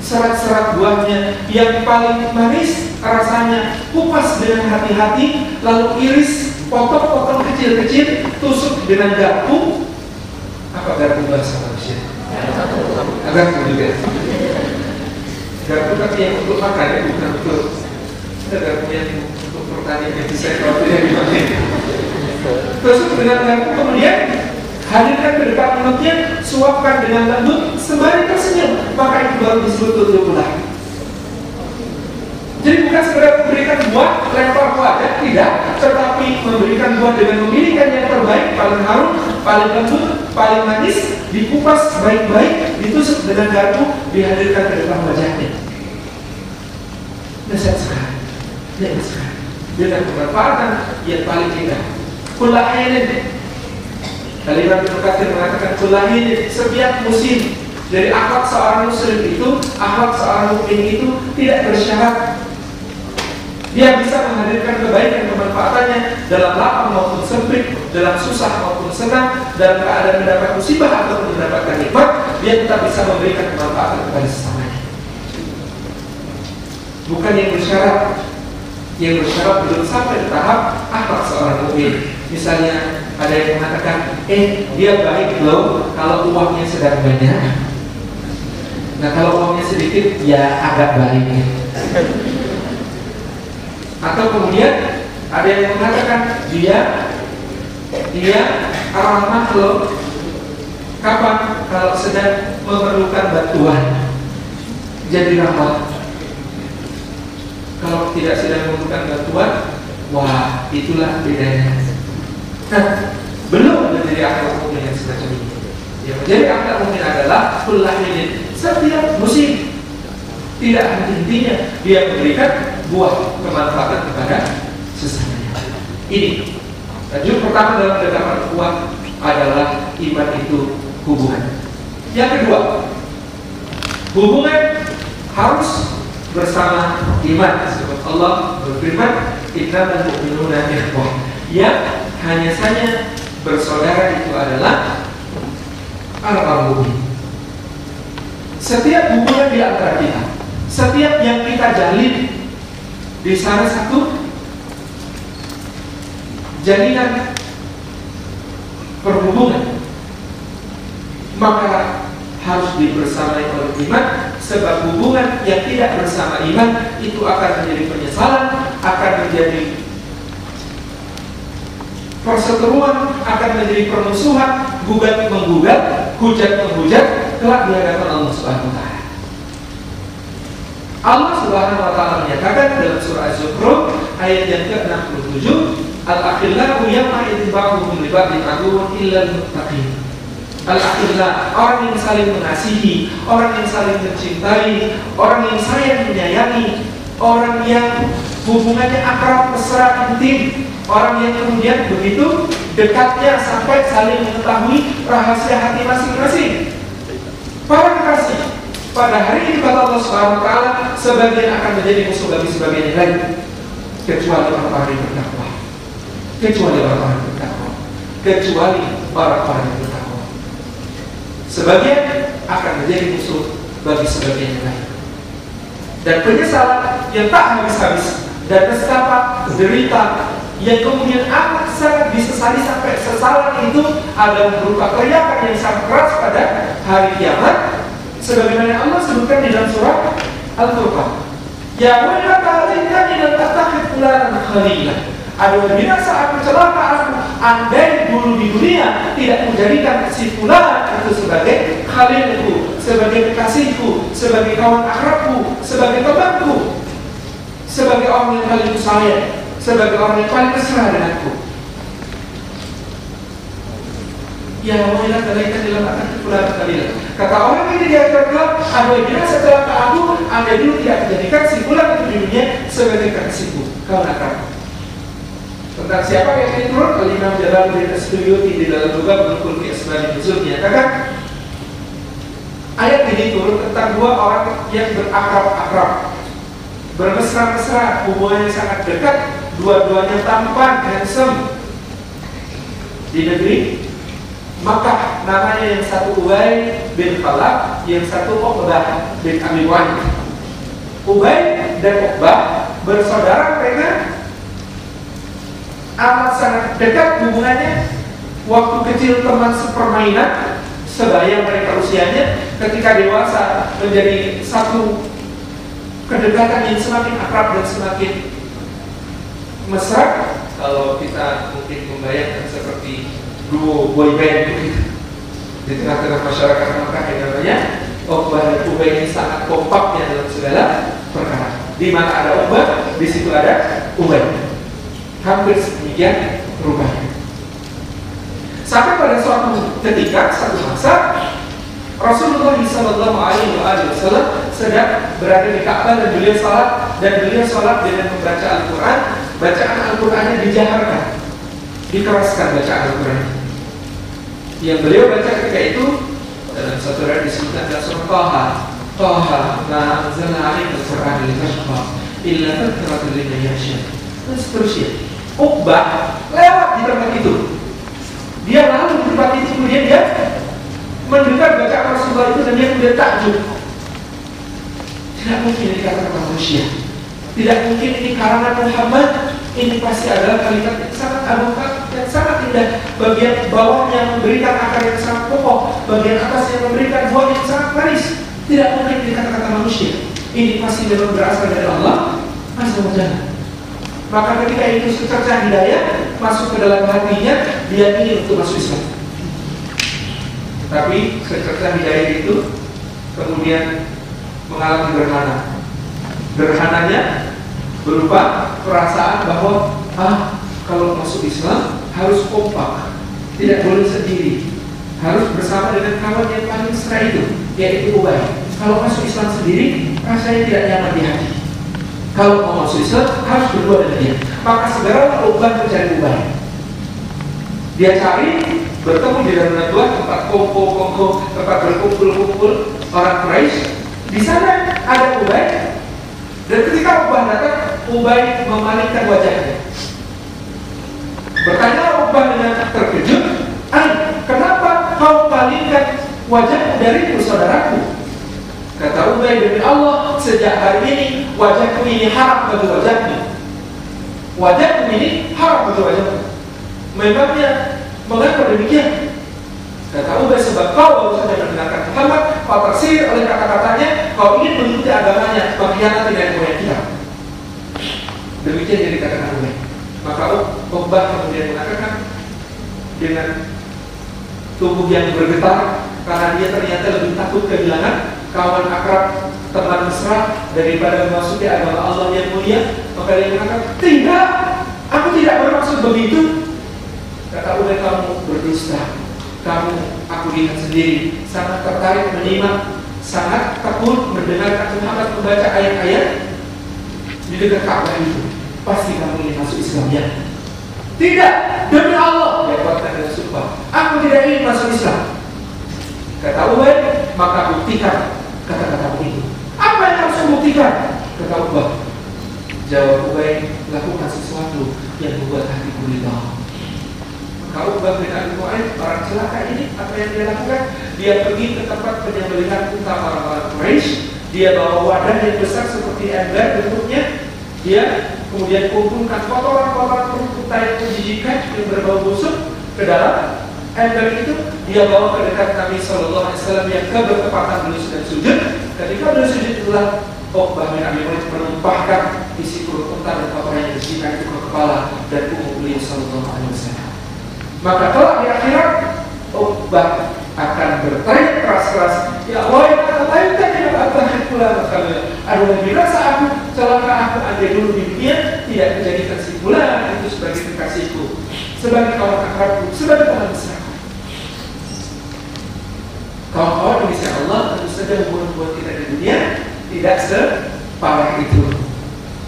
serat-serat buahnya, yang paling manis rasanya. Kupas dengan hati-hati, lalu iris, potong-potong kecil-kecil, tusuk dengan garpu. Apa garpu bahasa manusia? Garpu juga. Garpu tapi yang untuk makan ya, bukan untuk garpu yang untuk pertanian yang bisa kalau tidak dipakai. Tusuk dengan garpu, kemudian hadirkan ke depan mulutnya, suapkan dengan lembut sembari tersenyum, maka itu baru disebut tu'ti ukulaha. Jadi bukan sekedar memberikan buah, lempar buah aja, tidak, tetapi memberikan buah dengan memilihkan yang terbaik, paling harum, paling lembut, paling manis, dikupas baik-baik, ditusuk dengan garpu, dihadirkan ke depan wajahnya. Nasihat sekali, nikmat sekali, dengan kemanfaatan yang paling indah. Kullahin, kalimat Ibnu Katsir mengatakan kullahin, setiap musim. Dari akhlak seorang muslim itu, akhlak seorang mukmin itu tidak bersyarat. Dia bisa menghadirkan kebaikan kemanfaatannya dalam lapang maupun sempit, dalam susah maupun senang, dalam keadaan mendapat musibah ataupun mendapatkan nikmat, dia tetap bisa memberikan kemanfaatan kepada sesamanya. Bukan yang bersyarat. Yang bersyarat belum sampai ke tahap akhlak seorang mukmin. Misalnya ada yang mengatakan, dia baik loh kalau uangnya sedang banyak. Nah kalau uangnya sedikit, ya agak baik. Atau kemudian ada yang mengatakan dia ramah loh. Kapan? Kalau sedang memerlukan bantuan, jadi ramah. Kalau tidak sedang memerlukan bantuan, wah itulah bedanya. Nah, belum menjadi akhlak mukmin yang semacam ini. Yang menjadi akhlak mukmin adalah kullahin, setiap musim. Tidak henti-hentinya dia memberikan buah kemanfaatan kepada sesamanya. Ini tajuk pertama dalam kedalaman kuat adalah iman itu hubungan. Yang kedua, hubungan harus bersama iman. Sebab Allah berfirman, innamal mu'minuna ikhwah. Yang hanya saja bersaudara itu adalah orang mukmin. Setiap hubungan di antara kita, setiap yang kita jalin di salah satu jalinan perhubungan, maka harus dibersamai oleh iman. Sebab hubungan yang tidak bersama iman itu akan menjadi penyesalan, akan menjadi perseteruan, akan menjadi permusuhan, gugat menggugat, hujat menghujat, kelak di hadapan Allah Subhanahu wa Ta'ala. Allah Subhanahu wa Ta'ala menyatakan dalam surah Az-Zukhruf ayat yang ke-67, al-akhillahu yawma idzin ba'dhum li ba'dhin aduwwun illa al-muttaqin. Al-akhillah, orang yang saling mengasihi, orang yang saling mencintai, orang yang sayang menyayangi, orang yang hubungannya akrab, mesra, intim, orang yang kemudian begitu dekatnya sampai saling mengetahui rahasia hati masing-masing. Para kekasih, pada hari ini kata Allah Subhanahu wa Ta'ala, sebagian akan menjadi musuh bagi sebagian yang lain, kecuali orang-orang yang bertakwa. Kecuali orang-orang yang bertakwa. Kecuali orang-orang yang bertakwa. Sebagian akan menjadi musuh bagi sebagian yang lain. Dan penyesalan yang tak habis-habis dan betapa derita yang kemudian amat sangat disesali sampai sesalan itu adalah berupa teriakan yang sangat keras pada hari kiamat, sebagaimana Allah sebutkan di dalam surah Al-Furqan. Ya wailata laitani lam attakhidh fulanan khalila. Aduh binasa aku, celaka aku, andai dulu di dunia tidak menjadikan si fulan itu sebagai khalilku, sebagai kekasihku, sebagai kawan akrabku, sebagai temanku, sebagai orang yang paling sayang, sebagai orang yang paling mesra denganku. Ya wailata laitani lam attakhidh fulanan khalila. Kata orang ini dia berkata, aduh binasa celaka aku, andai dulu tidak menjadikan si fulan itu di dunia sebagai kekasihku, kawan akrabku. Tentang siapa yang ini turun? Al-Imam Jalaluddin As-Suyuti di dalam juga Bulughul Asmaul Nuzul menyatakan ayat ini turun tentang dua orang yang berakrab-akrab, bermesra-mesra, hubungannya sangat dekat, dua-duanya tampan, handsome di negeri Makkah. Namanya yang satu Ubay bin Khalaf, yang satu Uqbah bin Abi Mu'ayth. Ubay dan Uqbah bersaudara mereka, amat sangat dekat hubungannya. Waktu kecil teman sepermainan, sebaya mereka usianya. Ketika dewasa menjadi satu kedekatan yang semakin akrab dan semakin mesra. Kalau kita mungkin membayangkan seperti duo boy band begitu di tengah-tengah masyarakat Makkah yang namanya Uqbah dan Ubay ini sangat kompaknya dalam segala perkara. Di mana ada Uqbah, di situ ada Ubay. Hampir sedemikian rupanya. Sampai pada suatu ketika, satu masa, Rasulullah SAW sedang berada di Ka'bah dan beliau salat dengan membaca Al-Quran. Bacaan Al-Qurannya dijaharkan, dikeraskan bacaan Al-Quran. Yang beliau baca ketika itu dalam satu ayat disebutkan dalam surah Taha, ma anzalna 'alaika al-Qur'ana litashqa illa tadhkiratan liman yakhsha, dan seterusnya. Uqbah lewat di tempat itu. Dia lalu di tempat itu, kemudian dia mendengar bacaan Rasulullah itu dan dia kemudian takjub. Tidak mungkin ini kata-kata manusia. Tidak mungkin ini karangan Muhammad. Ini pasti adalah kalimat yang sangat agung dan sangat indah. Bagian bawahnya memberikan akar yang sangat kokoh, bagian atasnya memberikan buah yang sangat manis. Tidak mungkin ini kata-kata manusia. Ini pasti memang berasal dari Allah Azza wa Jalla. Maka ketika itu secercah hidayah masuk ke dalam hatinya, dia ingin untuk masuk Islam. Tapi secercah hidayah itu kemudian mengalami gerhana. Gerhananya berupa perasaan bahwa kalau masuk Islam harus kompak, tidak boleh sendiri, harus bersama dengan kawan yang paling mesra itu, yaitu Ubay. Kalau masuk Islam sendiri rasanya tidak nyaman di hati. Kalau mau masuk Islam harus berdua dengan dia. Maka segera Uqbah mencari Ubay. Dia cari, bertemu di dalam Najwa, tempat kongko, tempat berkumpul orang Quraisy. Di sana ada Ubay. Dan ketika Uqbah datang, Ubay memalingkan wajahnya. Bertanya Uqbah dengan terkejut, kenapa kau palingkan wajahmu dariku, saudaraku? Kata Ubay, demi Allah, sejak hari ini wajahku ini haram bagi wajahmu. Wajahku ini haram bagi wajahmu. Memangnya mengapa demikian? Kata Ubay, sebab kau baru saja mendengarkan Muhammad, kau tersihir oleh kata-katanya, kau ingin mengikuti agamanya, mengkhianati nenek moyang kita. Demikian yang dikatakan Ubay. Maka Uqbah kemudian mengatakan dengan tubuh yang bergetar, karena dia ternyata lebih takut kehilangan kawan akrab, teman mesra daripada memasuki agama Allah yang mulia. Maka dia mengatakan, tidak, aku tidak bermaksud begitu. Kata Ubay, kamu berdusta. Kamu, aku lihat sendiri, sangat tertarik menyimak, sangat tekun mendengarkan Muhammad membaca ayat-ayat di dekat Ka'bah itu. Pasti kamu ingin masuk Islam, ya? Tidak, demi Allah, dia kuatkan dengan sumpah, aku tidak ingin masuk Islam. Kata Ubay, maka buktikan kata-katamu itu. Apa yang harus membuktikan? Kata Uqbah. Jawab Ubay, lakukan sesuatu yang membuat hatiku ridha. Maka Uqbah bin Abi Mu'ayth, orang celaka ini, apa yang dia lakukan? Dia pergi ke tempat penyembelihan unta orang-orang Quraisy. Dia bawa wadah yang besar seperti ember bentuknya. Dia kemudian kumpulkan kotoran-kotoran unta yang menjijikan, yang berbau busuk ke dalam ember itu. Dia bawa ke dekat Nabi SAW yang kebertepatan beliau sedang sujud. Ketika beliau sujud itulah Uqbah bin Abi Mu'ayth menumpahkan isi perut unta dan kotoran yang menjijikan itu ke kepala dan punggung beliau SAW. Maka kelak di akhirat Uqbah akan bertanya keras-keras, ya Allah, ya Allah, kenapa aku pula? Aduh, dirasa aku celaka, aku andai dulu di dunia tidak menjadikan si pula itu sebagai kekasihku, sebagai kawan akrabku, sebagai teman besarku. Kawan-kawan di sisi Allah tentu saja hubungan kita di dunia tidak separah itu.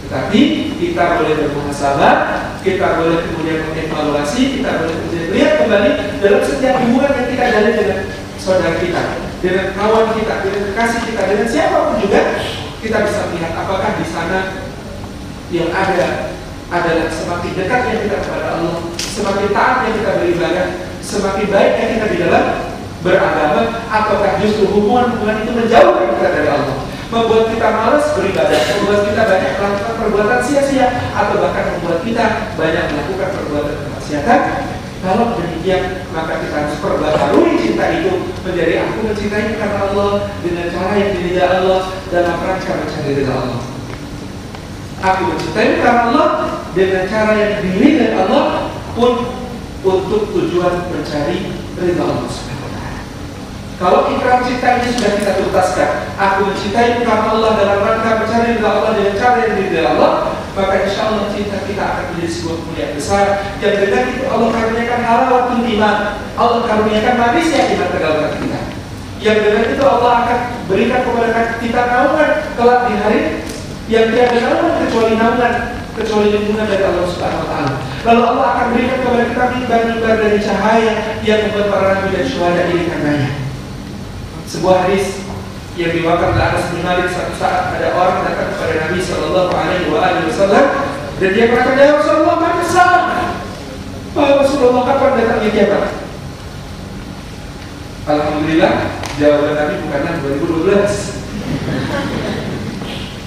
Tetapi kita boleh bermuhasabah, kita boleh kemudian mengevaluasi, kita boleh kemudian lihat kembali dalam setiap hubungan yang kita jalin dengan saudara kita, dengan kawan kita, dengan kekasih kita, dengan siapapun juga, kita bisa melihat apakah di sana yang ada adalah semakin dekatnya kita kepada Allah, semakin taatnya kita beribadah, semakin baiknya kita di dalam beragama, ataukah justru hubungan-hubungan itu menjauhkan kita dari Allah, membuat kita malas beribadah, membuat kita banyak melakukan perbuatan sia-sia, atau bahkan membuat kita banyak melakukan perbuatan kemaksiatan. Kalau demikian, maka kita harus perbaharui cinta itu menjadi aku mencintai karena Allah dengan cara yang diridhai Allah dalam rangka mencari ridha Allah. Aku mencintai karena Allah dengan cara yang diridhai Allah pun untuk tujuan mencari ridha Allah. Kalau ikrar cinta ini sudah kita tuntaskan, aku mencintai karena Allah dalam rangka mencari ridha Allah dengan cara yang diridhai Allah, maka insya Allah cinta kita akan menjadi sebuah kemuliaan besar. Yang dengan itu Allah karuniakan halawatul iman, Allah karuniakan manisnya iman ke dalam hati kita. Yang dengan itu Allah akan berikan kepada kita naungan kelak di hari yang tiada naungan kecuali lindungan dari Allah Subhanahu Wa Taala. Lalu Allah akan berikan kepada kita mimbar-mimbar dari cahaya yang membuat para nabi dan syuhada ini karenanya. Sebuah hadis yang diwakilkan oleh Anas bin Malik, satu saat ada orang datang kepada Nabi Shallallahu Alaihi Wasallam dan dia berkata, ya Rasulullah, mana saat? Rasulullah, kapan datangnya kiamat? Alhamdulillah, jawaban Nabi bukanlah 2012.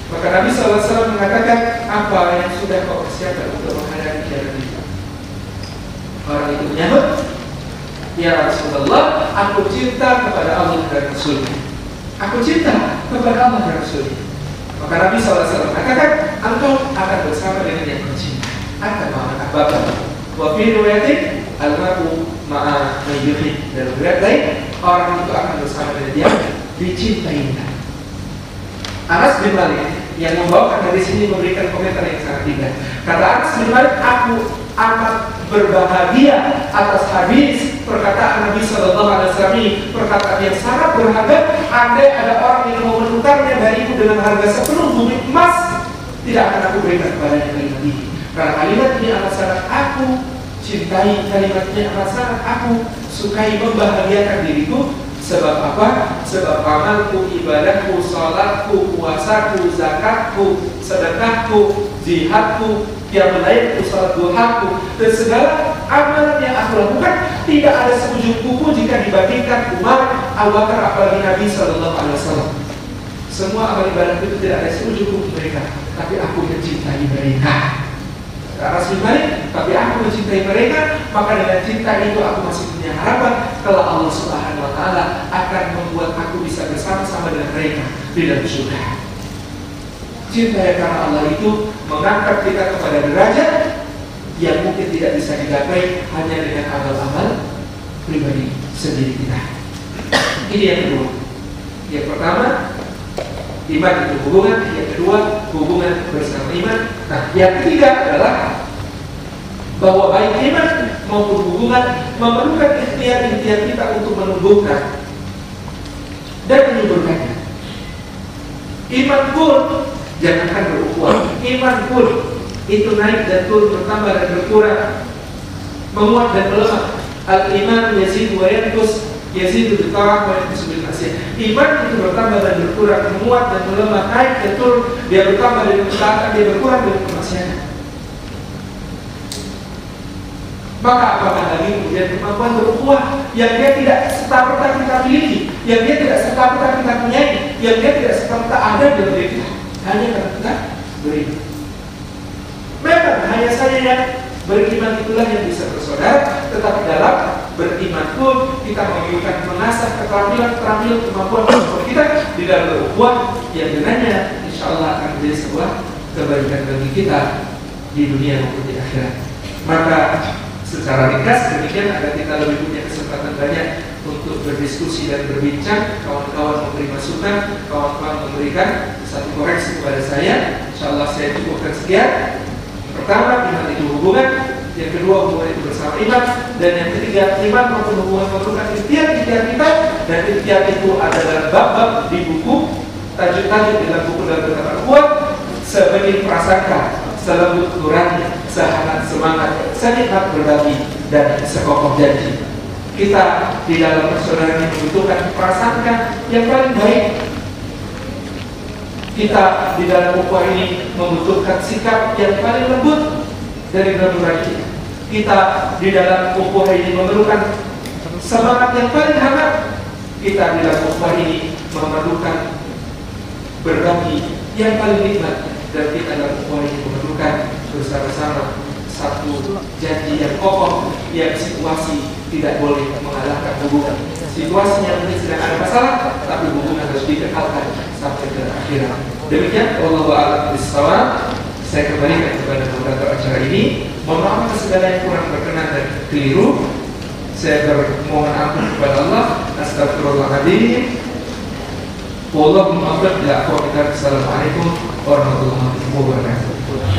Maka Nabi SAW mengatakan, apa yang sudah kau persiapkan untuk menghadapi kiamat itu? Orang itu menyahut, ya Rasulullah, aku cinta kepada Allah dan Rasulnya. Aku cinta kepada Allah dan Rasulnya. Maka Nabi SAW mengatakan, engkau akan bersama dengan yang kau cinta. Akan ma'anak bapak. Wa fi riwayatin al-mar'u ma'a mayyuhi. Dan berat lain, orang itu akan bersama dengan dia dicintainya. Anas bin Malik yang membawakan dari sini memberikan komentar yang sangat indah. Kata Anas bin Malik, aku amat berbahagia atas hadis perkataan Nabi Sallallahu Alaihi Wasallam ini, perkataan yang sangat berharga. Andai ada orang yang mau menukarnya dariku dengan harga sepenuh bumi emas, tidak akan aku berikan kepadanya kalimat ini. Karena kalimat ini amat sangat aku cintai, kalimat ini amat sangat aku sukai, membahagiakan diriku. Sebab apa? Sebab amalku, ibadahku, salatku, puasaku, zakatku, sedekahku, jihadku, qiyamul lailku, salat duhaku, dan segala amalan yang aku lakukan tidak ada seujung kuku jika dibandingkan Umar, Abu Bakar, apalagi Nabi Sallallahu Alaihi Wasallam. Semua amal ibadah itu tidak ada seujung kuku mereka, tapi aku mencintai mereka. Anas bin Malik, tapi aku mencintai mereka, maka dengan cinta itu aku masih punya harapan kalau Allah Subhanahu Wa Taala akan membuat aku bisa bersama-sama dengan mereka di dalam surga. Cinta karena Allah itu mengangkat kita kepada derajat yang mungkin tidak bisa digapai hanya dengan amal-amal pribadi sendiri kita. Ini yang kedua. Yang pertama, iman itu hubungan. Yang kedua, hubungan bersama iman. Nah, yang ketiga adalah bahwa baik iman maupun hubungan memerlukan ikhtiar-ikhtiar kita untuk menumbuhkan dan menyuburkannya. Iman pun jangankan berukuran, iman pun itu naik dan turun, bertambah dan berkurang, menguat dan melemah. Al-iman yazid wa yanqus, yazid bi-ta'ah wa yanqus bil-ma'siyah. Iman itu bertambah dan berkurang, menguat dan melemah, naik dan turun, dia bertambah dengan ketaatan, dia berkurang dengan kemaksiatan. Maka apakah lagi kemudian kemampuan berukhuwah yang dia tidak serta-merta kita miliki, yang dia tidak serta-merta kita punyai, yang dia tidak serta-merta ada dalam diri kita, hanya karena kita beriman. Memang hanya saya yang beriman itulah yang bisa bersaudara, tetapi dalam beriman pun kita memerlukan mengasah keterampilan kemampuan kita di dalam berukhuwah yang dengannya insya Allah akan menjadi sebuah kebaikan bagi kita di dunia maupun di akhirat. Maka secara ringkas demikian agar kita lebih punya kesempatan banyak untuk berdiskusi dan berbincang, kawan-kawan memberi masukan, kawan-kawan memberikan satu koreksi kepada saya. Insyaallah saya cukupkan sekian. Pertama, iman itu hubungan. Yang kedua, hubungan itu bersama iman. Dan yang ketiga, iman maupun hubungan memerlukan ikhtiar kita. Dan ikhtiar itu ada dalam bab-bab di buku, tajuk-tajuk dalam buku dalam berkata kuat, sebenih prasangka, selembut nurani, sehangat semangat, senikmat berbagi, dan sekokoh janji. Kita di dalam persaudaraan ini membutuhkan prasangka yang paling baik. Kita di dalam ukhuwah ini membutuhkan sikap yang paling lembut dari nurani kita. Kita di dalam ukhuwah ini memerlukan semangat yang paling hangat. Kita di dalam ukhuwah ini memerlukan berbagi yang paling nikmat. Dan kita dalam ukhuwah ini memerlukan bersama-sama satu janji yang kokoh, yang situasi tidak boleh mengalahkan hubungan. Situasinya mungkin sedang ada masalah, tapi hubungan harus dikekalkan sampai ke akhirat. Demikian, wallahu a'lam bishawab. Saya kembalikan kepada moderator acara ini. Mohon maaf atas segala yang kurang berkenan dan keliru. Saya bermohon ampun kepada Allah. Astagfirullahaladzim. Wallahu a'lam bishawab. Assalamualaikum warahmatullahi wabarakatuh.